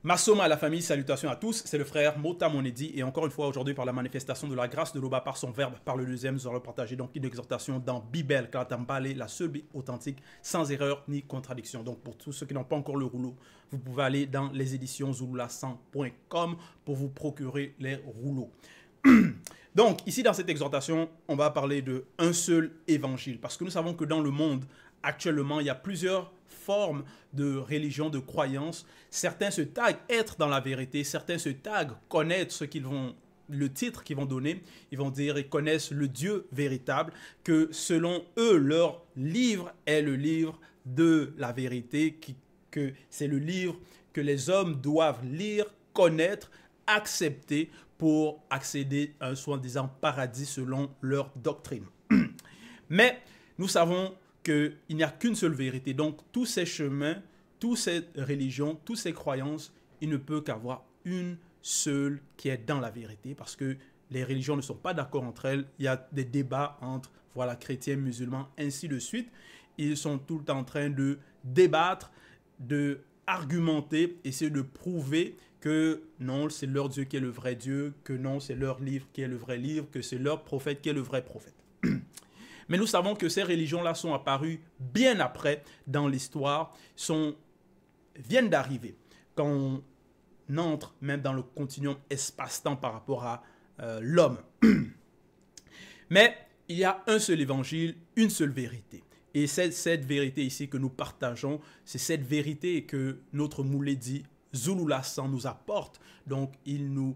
Massoma à la famille, salutations à tous, c'est le frère Mota Monedi et encore une fois aujourd'hui par la manifestation de la grâce de l'Oba par son verbe, par le deuxième, nous allons partager donc une exhortation dans Bible, Kalatambale, la seule Bible authentique, sans erreur ni contradiction. Donc pour tous ceux qui n'ont pas encore le rouleau, vous pouvez aller dans les éditions zulula100.com pour vous procurer les rouleaux. Donc ici dans cette exhortation, on va parler de un seul évangile parce que nous savons que dans le monde actuellement, il y a plusieurs formes de religion, de croyance. Certains se taguent être dans la vérité, certains se taguent connaître ce qu'ils vont, le titre qu'ils vont donner. Ils vont dire ils connaissent le Dieu véritable, que selon eux, leur livre est le livre de la vérité, que c'est le livre que les hommes doivent lire, connaître, accepter pour accéder à un soi-disant paradis selon leur doctrine. Mais nous savons qu'il n'y a qu'une seule vérité. Donc, tous ces chemins, toutes ces religions, toutes ces croyances, il ne peut qu'avoir une seule qui est dans la vérité parce que les religions ne sont pas d'accord entre elles. Il y a des débats entre, voilà, chrétiens, musulmans, ainsi de suite. Ils sont tout le temps en train de débattre, de argumenter, essayer de prouver que non, c'est leur Dieu qui est le vrai Dieu, que non, c'est leur livre qui est le vrai livre, que c'est leur prophète qui est le vrai prophète. Mais nous savons que ces religions-là sont apparues bien après dans l'histoire, viennent d'arriver. Quand on entre même dans le continuum espace-temps par rapport à l'homme. Mais il y a un seul évangile, une seule vérité. Et c'est cette vérité ici que nous partageons, c'est cette vérité que notre Mouledi Zulula 100 nous apporte. Donc il nous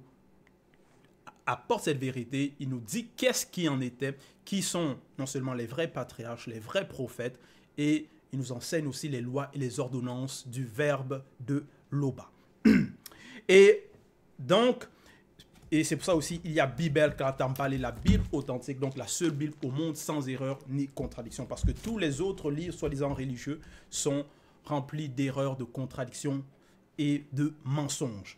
apporte cette vérité, il nous dit qu'est-ce qui en était, qui sont non seulement les vrais patriarches, les vrais prophètes, et il nous enseigne aussi les lois et les ordonnances du verbe de l'Oba. Et donc, et c'est pour ça aussi, il y a Bible, Kalatambale, la Bible authentique, donc la seule Bible au monde sans erreur ni contradiction, parce que tous les autres livres, soi-disant religieux, sont remplis d'erreurs, de contradictions et de mensonges.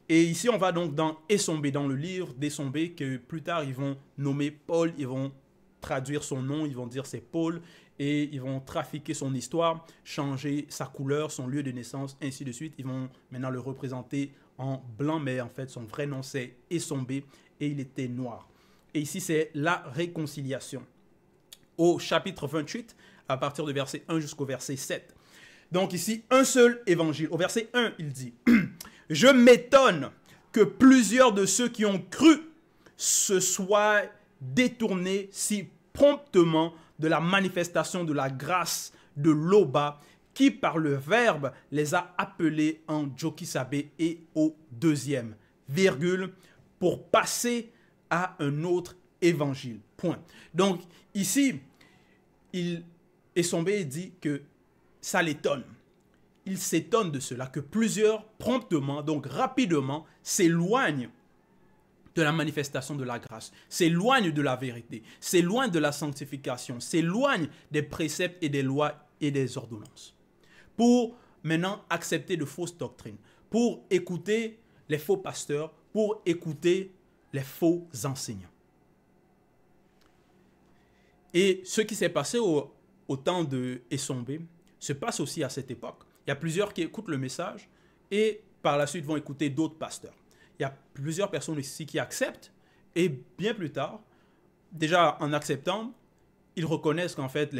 Et ici, on va donc dans Esombe, dans le livre d'Esombe, que plus tard, ils vont nommer Paul, ils vont traduire son nom, ils vont dire c'est Paul, et ils vont trafiquer son histoire, changer sa couleur, son lieu de naissance, ainsi de suite. Ils vont maintenant le représenter en blanc, mais en fait, son vrai nom, c'est Esombe, et il était noir. Et ici, c'est la réconciliation. Au chapitre 28, à partir du verset 1 jusqu'au verset 7. Donc ici, un seul évangile. Au verset 1, il dit... Je m'étonne que plusieurs de ceux qui ont cru se soient détournés si promptement de la manifestation de la grâce de l'Oba qui par le verbe les a appelés en Djokisabe et au deuxième, virgule, pour passer à un autre évangile. Point. Donc ici, Esombe dit que ça l'étonne. Il s'étonne de cela, que plusieurs promptement, donc rapidement, s'éloignent de la manifestation de la grâce, s'éloignent de la vérité, s'éloignent de la sanctification, s'éloignent des préceptes et des lois et des ordonnances, pour maintenant accepter de fausses doctrines, pour écouter les faux pasteurs, pour écouter les faux enseignants. Et ce qui s'est passé au temps de Esombe se passe aussi à cette époque. Il y a plusieurs qui écoutent le message et par la suite vont écouter d'autres pasteurs. Il y a plusieurs personnes ici qui acceptent et bien plus tard, déjà en acceptant, ils reconnaissent qu'en fait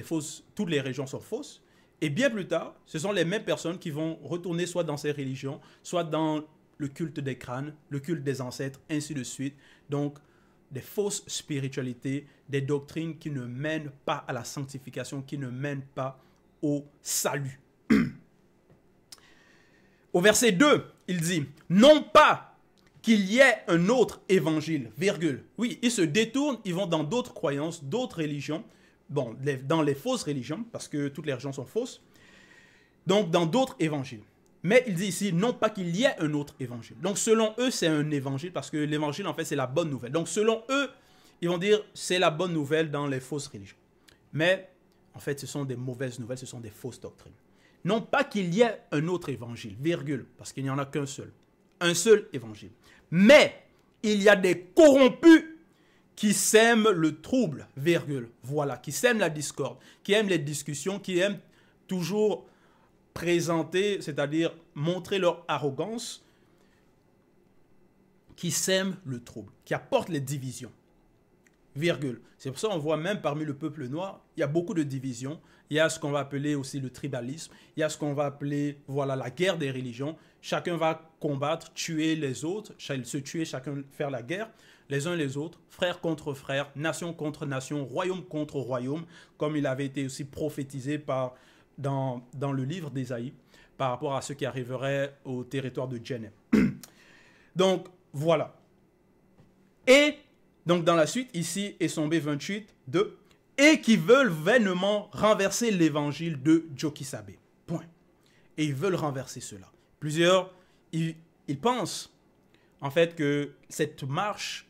toutes les religions sont fausses. Et bien plus tard, ce sont les mêmes personnes qui vont retourner soit dans ces religions, soit dans le culte des crânes, le culte des ancêtres, ainsi de suite. Donc, des fausses spiritualités, des doctrines qui ne mènent pas à la sanctification, qui ne mènent pas au salut. Au verset 2, il dit, non pas qu'il y ait un autre évangile, virgule. Oui, ils se détournent, ils vont dans d'autres croyances, d'autres religions, bon, dans les fausses religions, parce que toutes les religions sont fausses, donc dans d'autres évangiles. Mais il dit ici, non pas qu'il y ait un autre évangile. Donc selon eux, c'est un évangile, parce que l'évangile, en fait, c'est la bonne nouvelle. Donc selon eux, ils vont dire, c'est la bonne nouvelle dans les fausses religions. Mais, en fait, ce sont des mauvaises nouvelles, ce sont des fausses doctrines. Non pas qu'il y ait un autre évangile, virgule, parce qu'il n'y en a qu'un seul. Un seul évangile. Mais il y a des corrompus qui sèment le trouble, virgule. Voilà, qui sèment la discorde, qui aiment les discussions, qui aiment toujours présenter, c'est-à-dire montrer leur arrogance, qui sème le trouble, qui apporte les divisions. Virgule. C'est pour ça qu'on voit même parmi le peuple noir, il y a beaucoup de divisions. Il y a ce qu'on va appeler aussi le tribalisme. Il y a ce qu'on va appeler, voilà, la guerre des religions. Chacun va combattre, tuer les autres, se tuer, chacun faire la guerre, les uns les autres, frères contre frères, nation contre nation, royaume contre royaume, comme il avait été aussi prophétisé dans le livre d'Ésaïe, par rapport à ce qui arriverait au territoire de Djenem. Donc, voilà. Et, donc dans la suite, ici, Esombe 28, 2, et qui veulent vainement renverser l'évangile de Djokisabe. Point. Et ils veulent renverser cela. Plusieurs, ils pensent, en fait, que cette marche,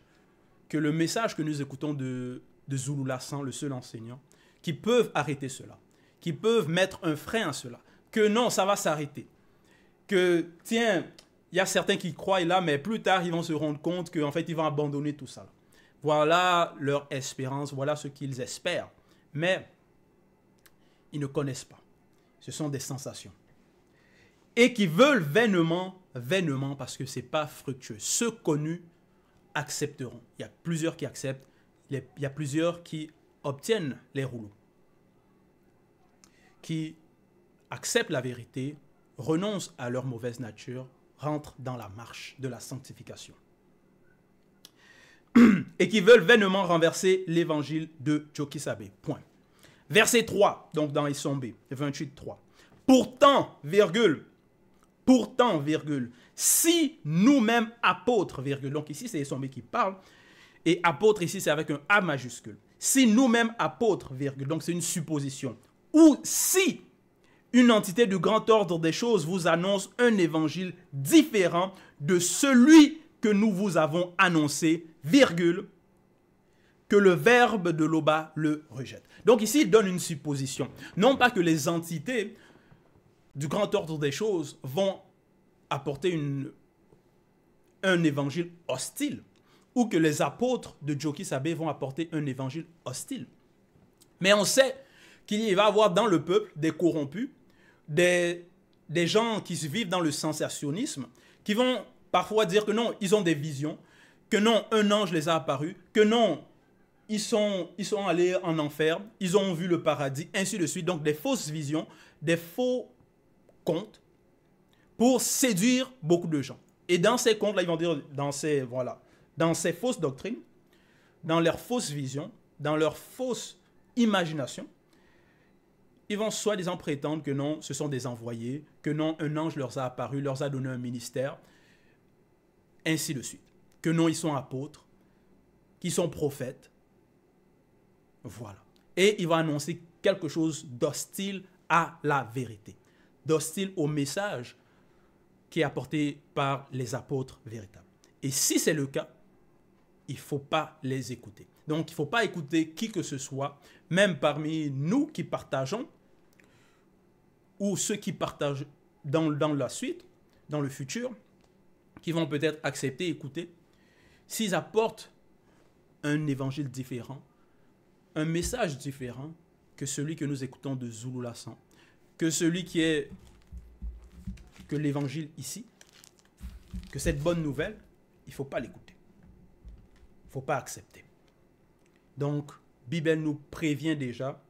que le message que nous écoutons de Zulu Lassan, le seul enseignant, qui peuvent arrêter cela, qui peuvent mettre un frein à cela, que non, ça va s'arrêter. Que, tiens, il y a certains qui croient là, mais plus tard, ils vont se rendre compte qu'en fait, ils vont abandonner tout ça. Voilà leur espérance, voilà ce qu'ils espèrent. Mais ils ne connaissent pas. Ce sont des sensations. Et qui veulent vainement, parce que ce n'est pas fructueux. Ceux connus accepteront. Il y a plusieurs qui acceptent, il y a plusieurs qui obtiennent les rouleaux, qui acceptent la vérité, renoncent à leur mauvaise nature, rentrent dans la marche de la sanctification. Et qui veulent vainement renverser l'évangile de Djokisabe. Point. Verset 3, donc dans Esombe 28, 3. Pourtant, si nous-mêmes apôtres, donc ici c'est Esombe qui parle, et apôtre ici c'est avec un A majuscule. Si nous-mêmes apôtres, donc c'est une supposition, ou si une entité du grand ordre des choses vous annonce un évangile différent de celui que nous vous avons annoncé, que le verbe de l'Oba le rejette. Donc ici, il donne une supposition. Non pas que les entités du grand ordre des choses vont apporter un évangile hostile, ou que les apôtres de Djokisabe vont apporter un évangile hostile. Mais on sait qu'il va y avoir dans le peuple des corrompus, des gens qui vivent dans le sensationnisme, qui vont parfois dire que non, ils ont des visions, que non, un ange les a apparus, que non, ils sont allés en enfer, ils ont vu le paradis, ainsi de suite. Donc des fausses visions, des faux contes pour séduire beaucoup de gens. Et dans ces contes-là, ils vont dire, dans ces fausses doctrines, dans leurs fausses visions, dans leurs fausses imaginations, ils vont soi-disant prétendre que non, ce sont des envoyés, que non, un ange leur a apparu, leur a donné un ministère, ainsi de suite. Que non, ils sont apôtres, qu'ils sont prophètes. Voilà. Et il va annoncer quelque chose d'hostile à la vérité, d'hostile au message qui est apporté par les apôtres véritables. Et si c'est le cas, il ne faut pas les écouter. Donc, il ne faut pas écouter qui que ce soit, même parmi nous qui partageons, ou ceux qui partagent dans la suite, dans le futur, qui vont peut-être accepter, écouter, s'ils apportent un évangile différent, un message différent que celui que nous écoutons de Zulu Lassan, que celui que l'évangile ici, que cette bonne nouvelle, il ne faut pas l'écouter. Il ne faut pas accepter. Donc, Bible nous prévient déjà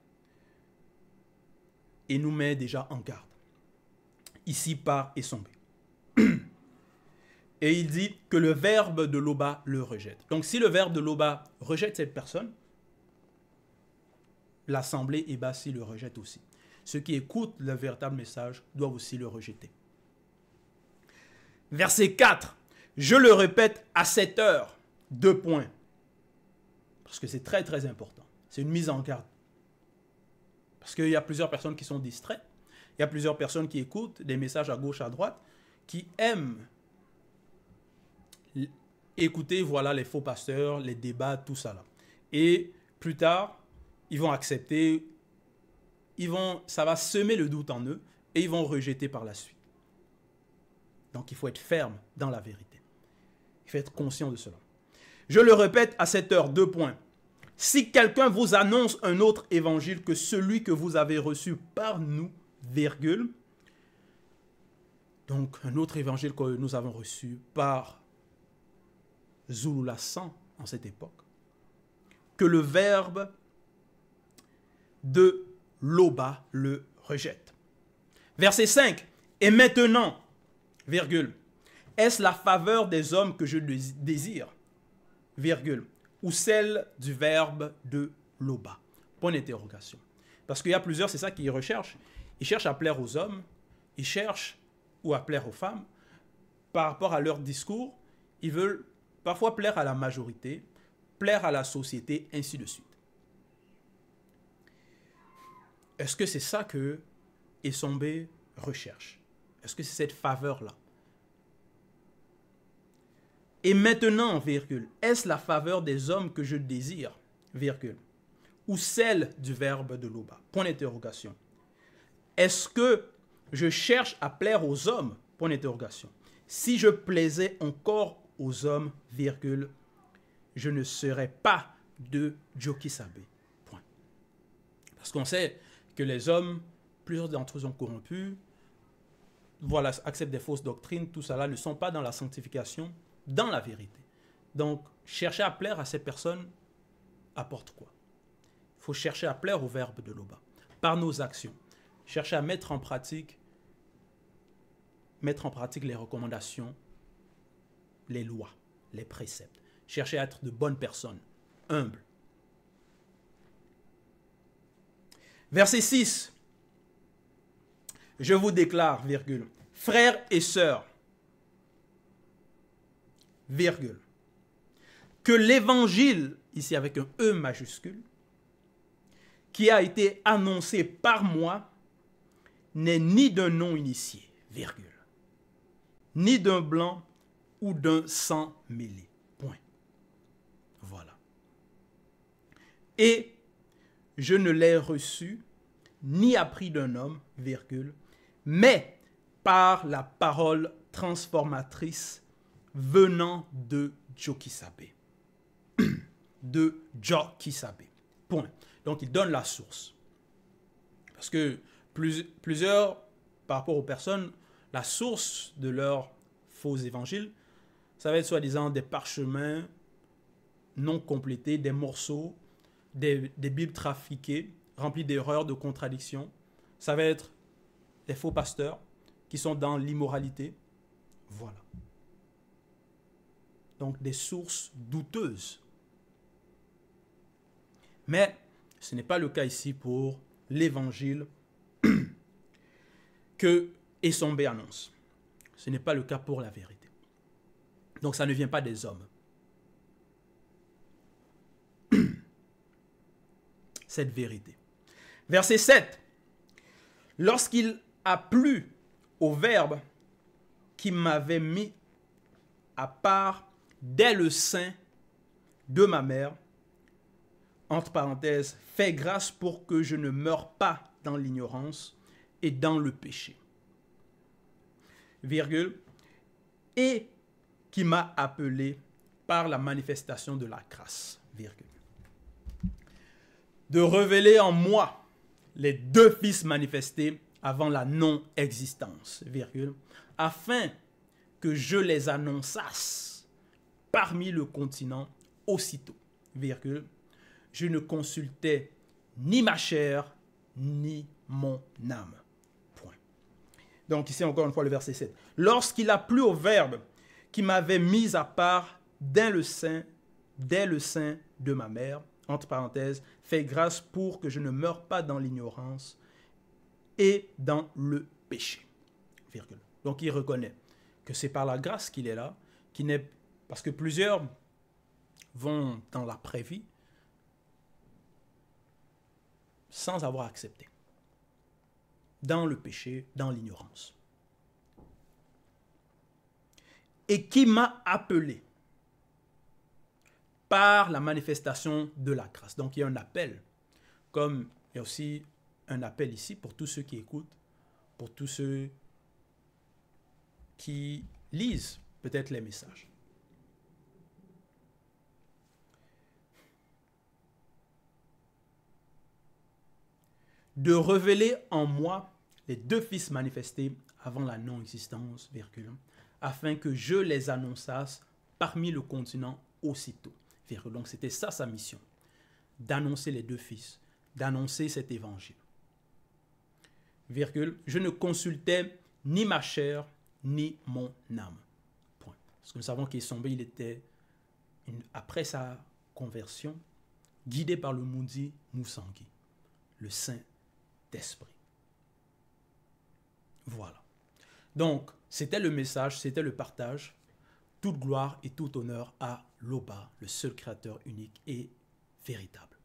et nous met déjà en garde. Ici par Esombe. Et il dit que le verbe de l'Oba le rejette. Donc si le verbe de l'Oba rejette cette personne, l'assemblée Ebassi le rejette aussi. Ceux qui écoutent le véritable message doivent aussi le rejeter. Verset 4. Je le répète à cette heure. 2 points. Parce que c'est très très important. C'est une mise en garde. Parce qu'il y a plusieurs personnes qui sont distraites. Il y a plusieurs personnes qui écoutent des messages à gauche, à droite, qui aiment écouter, voilà, les faux pasteurs, les débats, tout ça là. Et plus tard, ils vont accepter, ça va semer le doute en eux et ils vont rejeter par la suite. Donc il faut être ferme dans la vérité. Il faut être conscient de cela. Je le répète à cette heure, 2 points. Si quelqu'un vous annonce un autre évangile que celui que vous avez reçu par nous, Donc, un autre évangile que nous avons reçu par Zululassan en cette époque, que le verbe de Loba le rejette. Verset 5. Et maintenant, virgule, est-ce la faveur des hommes que je désire, virgule, ou celle du verbe de Loba? Point d'interrogation. Parce qu'il y a plusieurs, c'est ça qu'ils recherchent. Ils cherchent à plaire aux hommes, ils cherchent ou à plaire aux femmes. Par rapport à leur discours, ils veulent parfois plaire à la majorité, plaire à la société, ainsi de suite. Est-ce que c'est ça que Essombe recherche? Est-ce que c'est cette faveur-là? Et maintenant, virgule, est-ce la faveur des hommes que je désire, virgule, ou celle du verbe de Loba? Point d'interrogation. Est-ce que je cherche à plaire aux hommes? Point d'interrogation. Si je plaisais encore aux hommes, virgule, je ne serais pas de Jokisabe. Point. Parce qu'on sait que les hommes, plusieurs d'entre eux sont corrompus, voilà, acceptent des fausses doctrines, tout ça là ne sont pas dans la sanctification, dans la vérité. Donc, chercher à plaire à ces personnes apporte quoi? Il faut chercher à plaire au verbe de Loba, par nos actions. Chercher à mettre en pratique les recommandations, les lois, les préceptes. Chercher à être de bonnes personnes, humbles. Verset 6. Je vous déclare, virgule, frères et sœurs, virgule, que l'évangile, ici avec un E majuscule, qui a été annoncé par moi, n'est ni d'un non-initié, virgule, ni d'un blanc ou d'un sang mêlé. Point. Voilà. Et je ne l'ai reçu ni appris d'un homme, virgule, mais par la parole transformatrice venant de Jokisabe. De Jokisabe. Point. Donc, il donne la source. Parce que plusieurs, par rapport aux personnes, la source de leurs faux évangiles, ça va être soi-disant des parchemins non complétés, des morceaux, des bibles trafiquées, remplies d'erreurs, de contradictions. Ça va être des faux pasteurs qui sont dans l'immoralité. Voilà. Donc, des sources douteuses. Mais ce n'est pas le cas ici pour l'évangile que Essombe annonce. Ce n'est pas le cas pour la vérité. Donc, ça ne vient pas des hommes. Cette vérité. Verset 7. Lorsqu'il a plu au Verbe qui m'avait mis à part dès le sein de ma mère, entre parenthèses, fais grâce pour que je ne meure pas dans l'ignorance et dans le péché. Virgule. Et qui m'a appelé par la manifestation de la grâce. Virgule. De révéler en moi les deux fils manifestés avant la non-existence, virgule, afin que je les annonçasse parmi le continent aussitôt, virgule, je ne consultais ni ma chair, ni mon âme. Point. Donc ici encore une fois le verset 7. Lorsqu'il a plu au Verbe qui m'avait mis à part dès le sein de ma mère, entre parenthèses, fais grâce pour que je ne meure pas dans l'ignorance et dans le péché. Virgule. Donc il reconnaît que c'est par la grâce qu'il est là, parce que plusieurs vont dans la prévie sans avoir accepté, dans le péché, dans l'ignorance. Et qui m'a appelé par la manifestation de la grâce. Donc il y a un appel, comme il y a aussi un appel ici pour tous ceux qui écoutent, pour tous ceux qui lisent peut-être les messages. De révéler en moi les deux fils manifestés avant la non-existence, virgule, afin que je les annonçasse parmi le continent aussitôt. Virgule. Donc c'était ça sa mission, d'annoncer les deux fils, d'annoncer cet évangile. Virgule, je ne consultais ni ma chair, ni mon âme. Point. Parce que nous savons qu'Essombe, il était, après sa conversion, guidé par le maudit Moussangui, le Saint-Esprit. Voilà. Donc, c'était le message, c'était le partage. Toute gloire et tout honneur à Loba, le seul créateur unique et véritable.